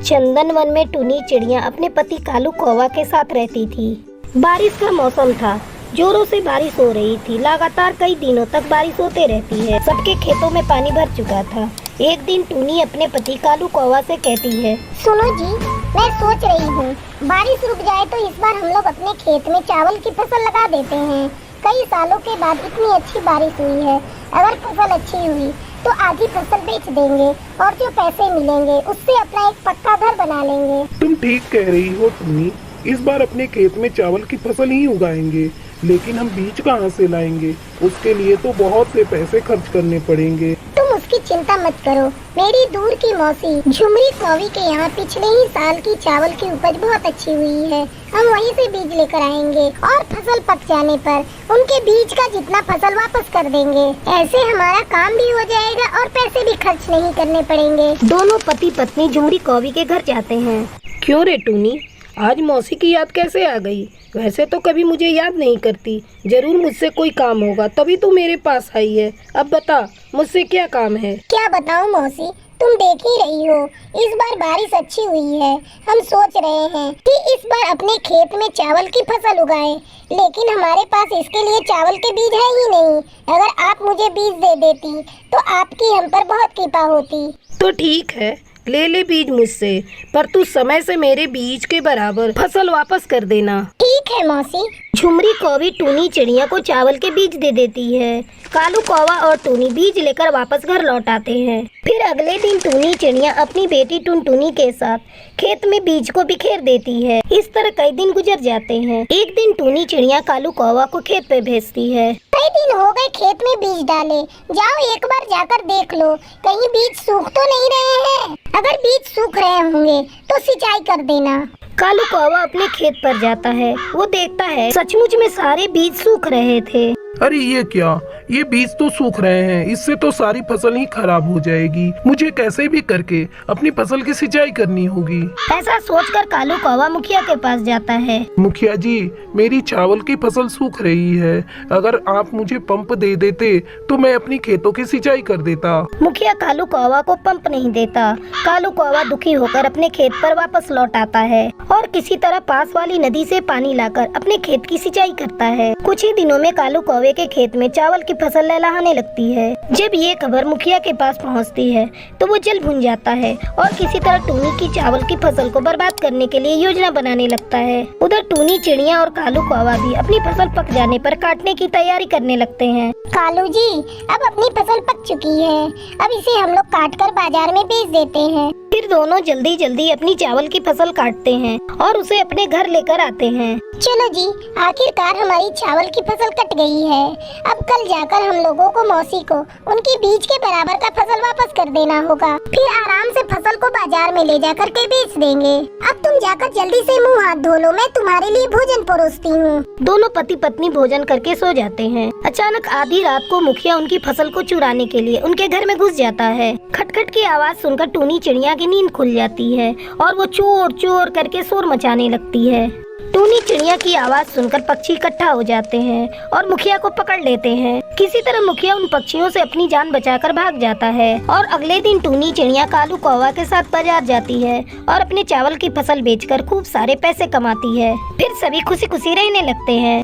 चंदन one में टुनी चिड़िया अपने पति कालू कौवा के साथ रहती थी। बारिश का मौसम था, जोरों से बारिश हो रही थी। लगातार कई दिनों तक बारिश होते रहती है। सबके खेतों में पानी भर चुका था। एक दिन टुनी अपने पति कालू कौवा से कहती है, सुनो जी, मैं सोच रही हूँ बारिश रुक जाए तो इस बार हम लोग अपने खेत में चावल की फसल लगा देते हैं। कई सालों के बाद इतनी अच्छी बारिश हुई है। अगर फसल अच्छी हुई तो आधी फसल बेच देंगे और जो पैसे मिलेंगे उससे अपना एक पक्का घर बना लेंगे। तुम ठीक कह रही हो टुनी, इस बार अपने खेत में चावल की फसल ही उगाएंगे, लेकिन हम बीज कहाँ से लाएंगे? उसके लिए तो बहुत से पैसे खर्च करने पड़ेंगे। तुम उसकी चिंता मत करो। मेरी दूर की मौसी झुमरी कौवी के यहाँ पिछले ही साल की चावल की उपज बहुत अच्छी हुई है। हम वहीं से बीज लेकर आएंगे और फसल पक जाने पर उनके बीज का जितना फसल वापस कर देंगे। ऐसे हमारा काम भी हो जाएगा और पैसे भी खर्च नहीं करने पड़ेंगे। दोनों पति पत्नी झुमरी कौवी के घर जाते हैं। क्यों रे टूनी, आज मौसी की याद कैसे आ गई? वैसे तो कभी मुझे याद नहीं करती। जरूर मुझसे कोई काम होगा तभी तो मेरे पास आई है। अब बता, मुझसे क्या काम है? क्या बताऊं मौसी, तुम देख ही रही हो इस बार बारिश अच्छी हुई है। हम सोच रहे हैं कि इस बार अपने खेत में चावल की फसल उगाएं, लेकिन हमारे पास इसके लिए चावल के बीज है ही नहीं। अगर आप मुझे बीज दे देती तो आपकी हम पर बहुत कृपा होती। तो ठीक है, ले ले बीज मुझसे, पर तू समय से मेरे बीज के बराबर फसल वापस कर देना। ठीक है मौसी। झुमरी कौवी टुनी चिड़िया को चावल के बीज दे देती है। कालू कौवा और टुनी बीज लेकर वापस घर लौट आते हैं। फिर अगले दिन टुनी चिड़िया अपनी बेटी टुनटुनी के साथ खेत में बीज को बिखेर देती है। इस तरह कई दिन गुजर जाते हैं। एक दिन टुनी चिड़िया कालू कौवा को खेत पे भेजती है। कई दिन हो गए खेत में बीज डाले, जाओ एक बार जाकर देख लो कहीं बीज सूख तो नहीं रहे हैं। अगर बीज सूख रहे होंगे तो सिंचाई कर देना। कालू कौवा अपने खेत पर जाता है। वो देखता है सचमुच में सारे बीज सूख रहे थे। अरे ये क्या, ये बीज तो सूख रहे हैं, इससे तो सारी फसल ही खराब हो जाएगी। मुझे कैसे भी करके अपनी फसल की सिंचाई करनी होगी। ऐसा सोचकर कालू कौवा मुखिया के पास जाता है। मुखिया जी, मेरी चावल की फसल सूख रही है। अगर आप मुझे पंप दे देते तो मैं अपनी खेतों की सिंचाई कर देता। मुखिया कालू कौवा को पंप नहीं देता। कालू कौवा दुखी होकर अपने खेत पर वापस लौट आता है और किसी तरह पास वाली नदी से पानी लाकर अपने खेत की सिंचाई करता है। कुछ ही दिनों में कालू कौवे के खेत में चावल की फसल लहलहाने लगती है। जब ये खबर मुखिया के पास पहुंचती है तो वो जल भुन जाता है और किसी तरह टूनी की चावल की फसल को बर्बाद करने के लिए योजना बनाने लगता है। उधर टूनी चिड़िया और कालू कौवा भी अपनी फसल पक जाने पर काटने की तैयारी करने लगते हैं। कालू जी, अब अपनी फसल पक चुकी है, अब इसे हम लोग काट कर बाजार में बेच देते हैं। फिर दोनों जल्दी जल्दी अपनी चावल की फसल काटते हैं और उसे अपने घर लेकर आते हैं। चलो जी, आखिरकार हमारी चावल की फसल कट गई है। अब कल जाकर हम लोगों को मौसी को उनकी बीज के बराबर का फसल वापस कर देना होगा। फिर आराम से फसल को बाजार में ले जाकर के बेच देंगे। अब तुम जाकर जल्दी से मुंह हाथ धो लो, मैं तुम्हारे लिए भोजन परोसती हूँ। दोनों पति पत्नी भोजन करके सो जाते हैं। अचानक आधी रात को मुखिया उनकी फसल को चुराने के लिए उनके घर में घुस जाता है। खटखट की आवाज सुनकर टूनी चिड़िया की नींद खुल जाती है और वो चोर चोर करके शोर मचाने लगती है। टूनी चिड़िया की आवाज सुनकर पक्षी इकट्ठा हो जाते हैं और मुखिया को पकड़ लेते हैं। किसी तरह मुखिया उन पक्षियों से अपनी जान बचाकर भाग जाता है और अगले दिन टूनी चिड़िया कालू कौवा के साथ बाजार जाती है और अपने चावल की फसल बेचकर खूब सारे पैसे कमाती है। फिर सभी खुशी खुशी रहने लगते हैं।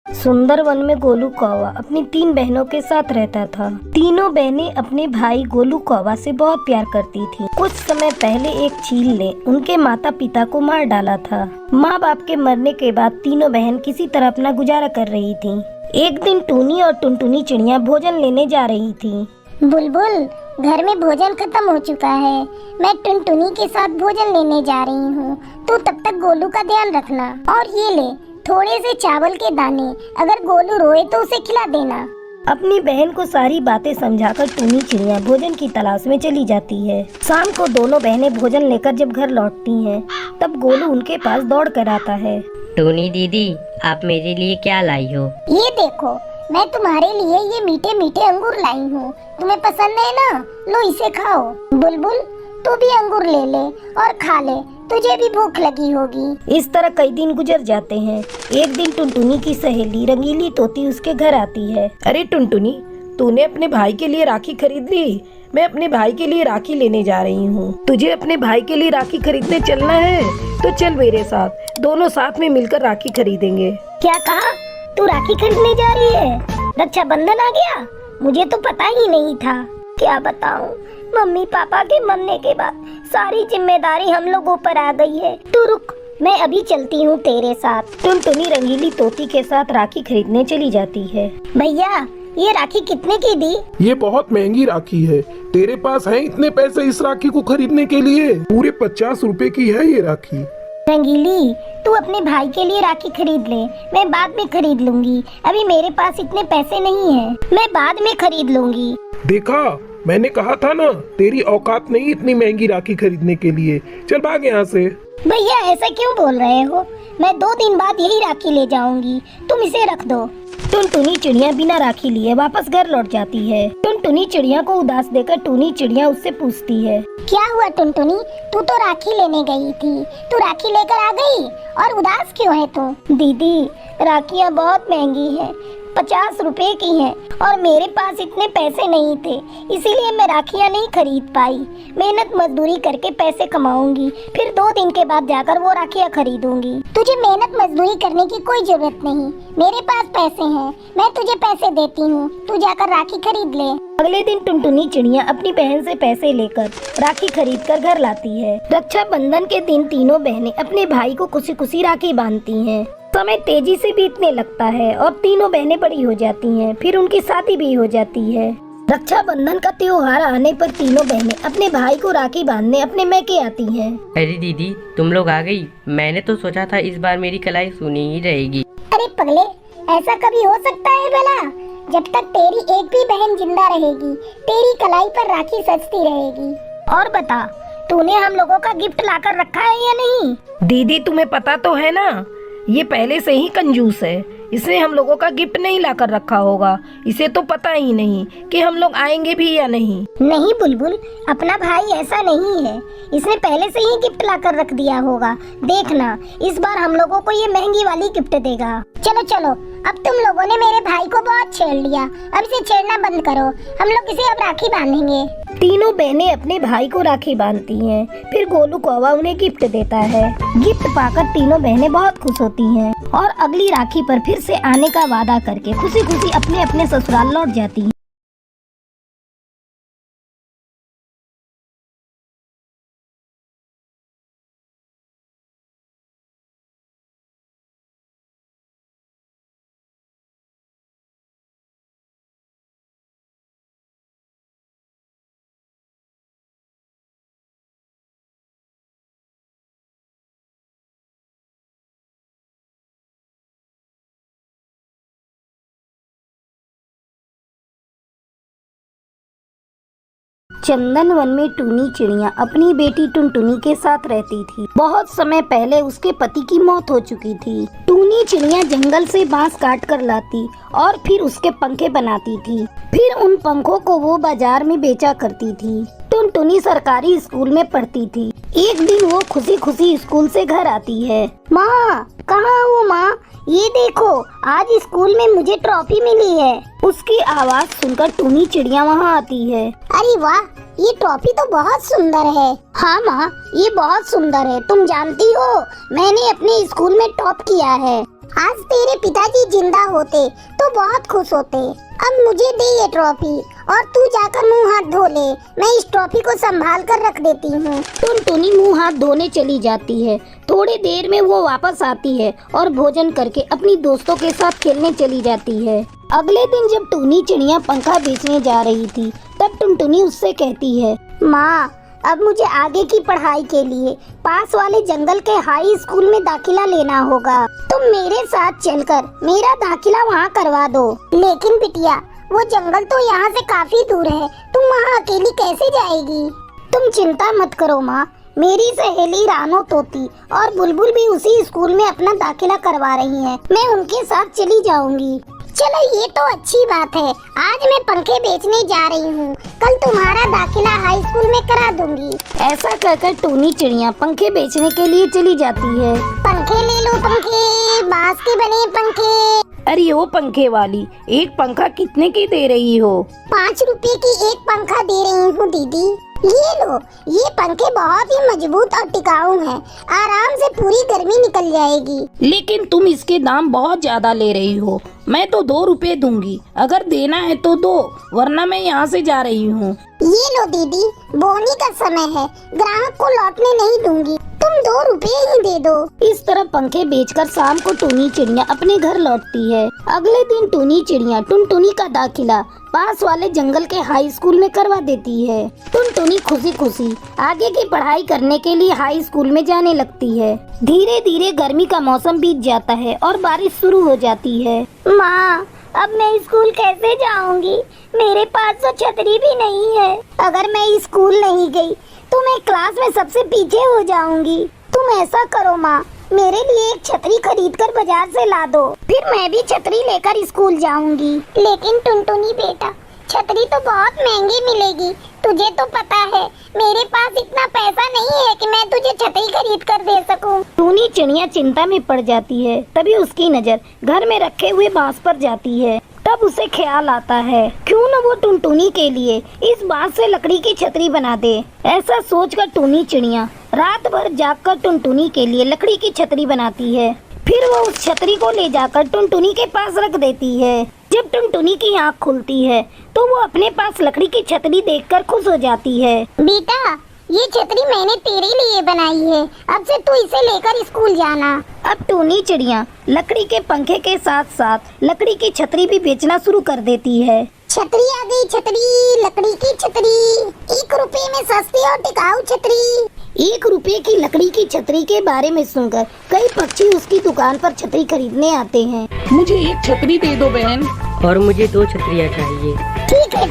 सुंदर वन में गोलू कौवा अपनी 3 बहनों के साथ रहता था। तीनों बहनें अपने भाई गोलू कौवा से बहुत प्यार करती थीं। कुछ समय पहले एक चील ने उनके माता पिता को मार डाला था। माँ बाप के मरने के बाद तीनों बहन किसी तरह अपना गुजारा कर रही थीं। एक दिन टूनी और टुनटुनी चिड़िया भोजन लेने जा रही थी। बुलबुल, घर में भोजन खत्म हो चुका है, मैं टुनटुनी के साथ भोजन लेने जा रही हूँ, तो तब तक गोलू का ध्यान रखना। और ये ले थोड़े से चावल के दाने, अगर गोलू रोए तो उसे खिला देना। अपनी बहन को सारी बातें समझाकर टूनी चिड़िया भोजन की तलाश में चली जाती है। शाम को दोनों बहनें भोजन लेकर जब घर लौटती हैं, तब गोलू उनके पास दौड़ कर आता है। टूनी दीदी, आप मेरे लिए क्या लाई हो? ये देखो, मैं तुम्हारे लिए ये मीठे मीठे अंगूर लाई हूँ। तुम्हें पसंद है ना? लो इसे खाओ। बुलबुल, तू भी अंगूर ले ले और खा ले, तुझे भी भूख लगी होगी। इस तरह कई दिन गुजर जाते हैं। एक दिन टुनटुनी की सहेली रंगीली तोती उसके घर आती है। अरे टुनटुनी, तूने अपने भाई के लिए राखी खरीद ली? मैं अपने भाई के लिए राखी लेने जा रही हूँ। तुझे अपने भाई के लिए राखी खरीदने चलना है तो चल मेरे साथ, दोनों साथ में मिलकर राखी खरीदेंगे। क्या कहा? तू राखी खरीदने जा रही है? रक्षाबंधन आ गया, मुझे तो पता ही नहीं था। क्या बताऊं, मम्मी पापा के मरने के बाद सारी जिम्मेदारी हम लोगों पर आ गई है। तू रुक, मैं अभी चलती हूँ तेरे साथ। टुनटुनी रंगीली तोती के साथ राखी खरीदने चली जाती है। भैया, ये राखी कितने की दी? ये बहुत महंगी राखी है। तेरे पास है इतने पैसे इस राखी को खरीदने के लिए? पूरे 50 रुपए की है ये राखी। रंगीली, तू अपने भाई के लिए राखी खरीद ले, मैं बाद में खरीद लूंगी। अभी मेरे पास इतने पैसे नहीं है, मैं बाद में खरीद लूंगी। देखा, मैंने कहा था ना, तेरी औकात नहीं इतनी महंगी राखी खरीदने के लिए। चल भाग यहाँ से। भैया, ऐसा क्यों बोल रहे हो? मैं 2 दिन बाद यही राखी ले जाऊंगी, तुम इसे रख दो। टुनटुनी चिड़िया बिना राखी लिए वापस घर लौट जाती है। टुनटुनी चिड़िया को उदास देखकर टूनी चिड़िया उससे पूछती है, क्या हुआ टुनटुनी, तू तो राखी लेने गई थी, तू राखी लेकर आ गई और उदास क्यों है तू? दीदी, राखियाँ बहुत महंगी हैं, 50 रुपए की हैं और मेरे पास इतने पैसे नहीं थे, इसीलिए मैं राखियाँ नहीं खरीद पाई। मेहनत मजदूरी करके पैसे कमाऊंगी, फिर 2 दिन के बाद जाकर वो राखियाँ खरीदूंगी। तुझे मेहनत मजदूरी करने की कोई जरूरत नहीं, मेरे पास पैसे हैं, मैं तुझे पैसे देती हूँ, तू जाकर राखी खरीद ले। अगले दिन टुनटुनी चिड़िया अपनी बहन से पैसे लेकर राखी खरीद कर घर लाती है। रक्षाबंधन के दिन तीनों बहनें अपने भाई को खुशी खुशी राखी बांधती हैं। समय तेजी से बीतने लगता है और तीनों बहनें बड़ी हो जाती हैं। फिर उनकी शादी भी हो जाती है। रक्षाबंधन का त्योहार आने पर तीनों बहनें अपने भाई को राखी बांधने अपने मैके आती हैं। अरे दीदी, तुम लोग आ गई। मैंने तो सोचा था इस बार मेरी कलाई सुनी ही रहेगी। अरे पगले, ऐसा कभी हो सकता है भला? जब तक तेरी एक भी बहन जिंदा रहेगी, तेरी कलाई पर राखी सजती रहेगी। और बता, तूने हम लोगों का गिफ्ट लाकर रखा है या नहीं? दीदी, तुम्हें पता तो है ना, ये पहले से ही कंजूस है। इसने हम लोगों का गिफ्ट नहीं लाकर रखा होगा। इसे तो पता ही नहीं कि हम लोग आएंगे भी या नहीं। नहीं बुलबुल, अपना भाई ऐसा नहीं है, इसने पहले से ही गिफ्ट लाकर रख दिया होगा। देखना, इस बार हम लोगों को ये महंगी वाली गिफ्ट देगा। चलो चलो, अब तुम लोगों ने मेरे भाई को बहुत छेड़ लिया, अब इसे छेड़ना बंद करो। हम लोग इसे अब राखी बांधेंगे। तीनों बहनें अपने भाई को राखी बांधती हैं। फिर गोलू कौवा उन्हें गिफ्ट देता है। गिफ्ट पाकर तीनों बहनें बहुत खुश होती हैं और अगली राखी पर फिर से आने का वादा करके खुशी खुशी अपने अपने ससुराल लौट जाती हैं। चंदन वन में टूनी चिड़िया अपनी बेटी टुनटुनी के साथ रहती थी। बहुत समय पहले उसके पति की मौत हो चुकी थी। टूनी चिड़िया जंगल से बांस काट कर लाती और फिर उसके पंखे बनाती थी। फिर उन पंखों को वो बाजार में बेचा करती थी। टुनटुनी सरकारी स्कूल में पढ़ती थी। एक दिन वो खुशी खुशी स्कूल से घर आती है। माँ, कहाँ हो माँ? ये देखो, आज स्कूल में मुझे ट्रॉफी मिली है। उसकी आवाज सुनकर टूनी चिड़िया वहाँ आती है। अरे वाह, ये ट्रॉफी तो बहुत सुंदर है। हाँ माँ, ये बहुत सुंदर है। तुम जानती हो, मैंने अपने स्कूल में टॉप किया है। आज तेरे पिताजी जिंदा होते तो बहुत खुश होते। अब मुझे दे ये ट्रॉफी और तू जाकर मुंह हाथ धो ले। मैं इस ट्रॉफी को संभाल कर रख देती हूँ। टुनटुनी मुंह हाथ धोने चली जाती है। थोड़ी देर में वो वापस आती है और भोजन करके अपनी दोस्तों के साथ खेलने चली जाती है। अगले दिन जब टूनी चिड़िया पंखा बेचने जा रही थी, तब टुनटुनी उससे कहती है, माँ, अब मुझे आगे की पढ़ाई के लिए पास वाले जंगल के हाई स्कूल में दाखिला लेना होगा। तुम मेरे साथ चलकर मेरा दाखिला वहाँ करवा दो। लेकिन बिटिया, वो जंगल तो यहाँ से काफी दूर है, तुम वहाँ अकेली कैसे जाएगी? तुम चिंता मत करो माँ, मेरी सहेली रानो तोती और बुलबुल भी उसी स्कूल में अपना दाखिला करवा रही हैं। मैं उनके साथ चली जाऊंगी। चलो, ये तो अच्छी बात है। आज मैं पंखे बेचने जा रही हूँ, कल तुम्हारा दाखिला हाई स्कूल में करा दूंगी। ऐसा कहकर टूनी चिड़िया पंखे बेचने के लिए चली जाती है। पंखे ले लो, पंखे, बांस के बने पंखे। अरे ओ पंखे वाली, एक पंखा कितने की दे रही हो? 5 रुपए की एक पंखा दे रही हूँ दीदी। ये लो, ये पंखे बहुत ही मजबूत और टिकाऊ हैं। आराम से पूरी गर्मी निकल जाएगी। लेकिन तुम इसके दाम बहुत ज्यादा ले रही हो। मैं तो 2 रुपए दूंगी, अगर देना है तो दो, वरना मैं यहाँ से जा रही हूँ। ये लो दीदी, बोनी का समय है, ग्राहक को लौटने नहीं दूंगी, तुम 2 रुपए ही दे दो। इस तरह पंखे बेचकर शाम को टूनी चिड़िया अपने घर लौटती है। अगले दिन टूनी चिड़िया टुनटुनी का दाखिला पास वाले जंगल के हाई स्कूल में करवा देती है। टुनटुनी खुशी खुशी आगे की पढ़ाई करने के लिए हाई स्कूल में जाने लगती है। धीरे धीरे गर्मी का मौसम बीत जाता है और बारिश शुरू हो जाती है। माँ, अब मैं स्कूल कैसे जाऊंगी? मेरे पास तो छतरी भी नहीं है। अगर मैं स्कूल नहीं गई तो मैं क्लास में सबसे पीछे हो जाऊंगी। तुम ऐसा करो माँ, मेरे लिए एक छतरी खरीद कर बाजार से ला दो, फिर मैं भी छतरी लेकर स्कूल जाऊंगी। लेकिन टुनटुनी बेटा, छतरी तो बहुत महंगी मिलेगी, तुझे तो पता है मेरे पास इतना पैसा नहीं है कि मैं तुझे छतरी खरीद कर दे सकूं। टूनी चिड़िया चिंता में पड़ जाती है। तभी उसकी नजर घर में रखे हुए बांस पर जाती है। तब उसे ख्याल आता है, क्यों न वो टुनटुनी के लिए इस बांस से लकड़ी की छतरी बना दे। ऐसा सोचकर टूनी चिड़िया रात भर जागकर टुनटुनी के लिए लकड़ी की छतरी बनाती है। फिर वो उस छतरी को ले जाकर टुनटुनी के पास रख देती है। जब टुनटुनी की आँख खुलती है तो वो अपने पास लकड़ी की छतरी देखकर खुश हो जाती है। बेटा, ये छतरी मैंने तेरे लिए बनाई है, अब से तू इसे लेकर स्कूल जाना। अब टूनी चिड़िया लकड़ी के पंखे के साथ साथ लकड़ी की छतरी भी बेचना शुरू कर देती है। छतरी आ गई, छतरी, लकड़ी की छतरी, 1 रुपए में सस्ती और टिकाऊ छतरी। 1 रुपए की लकड़ी की छतरी के बारे में सुनकर कई पक्षी उसकी दुकान पर छतरी खरीदने आते हैं। मुझे एक छतरी दे दो बहन। और मुझे 2 छतरियाँ चाहिए। ठीक है,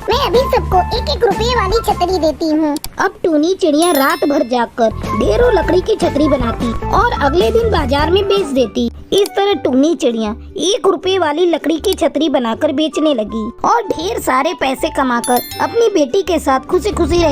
मैं अभी सबको 1-1 रुपए वाली छतरी देती हूँ। अब टूनी चिड़िया रात भर जागकर ढेरों लकड़ी की छतरी बनाती और अगले दिन बाजार में बेच देती। इस तरह टूनी चिड़िया 1 रुपए वाली लकड़ी की छतरी बनाकर बेचने लगी और ढेर सारे पैसे कमाकर अपनी बेटी के साथ खुशी खुशी रहने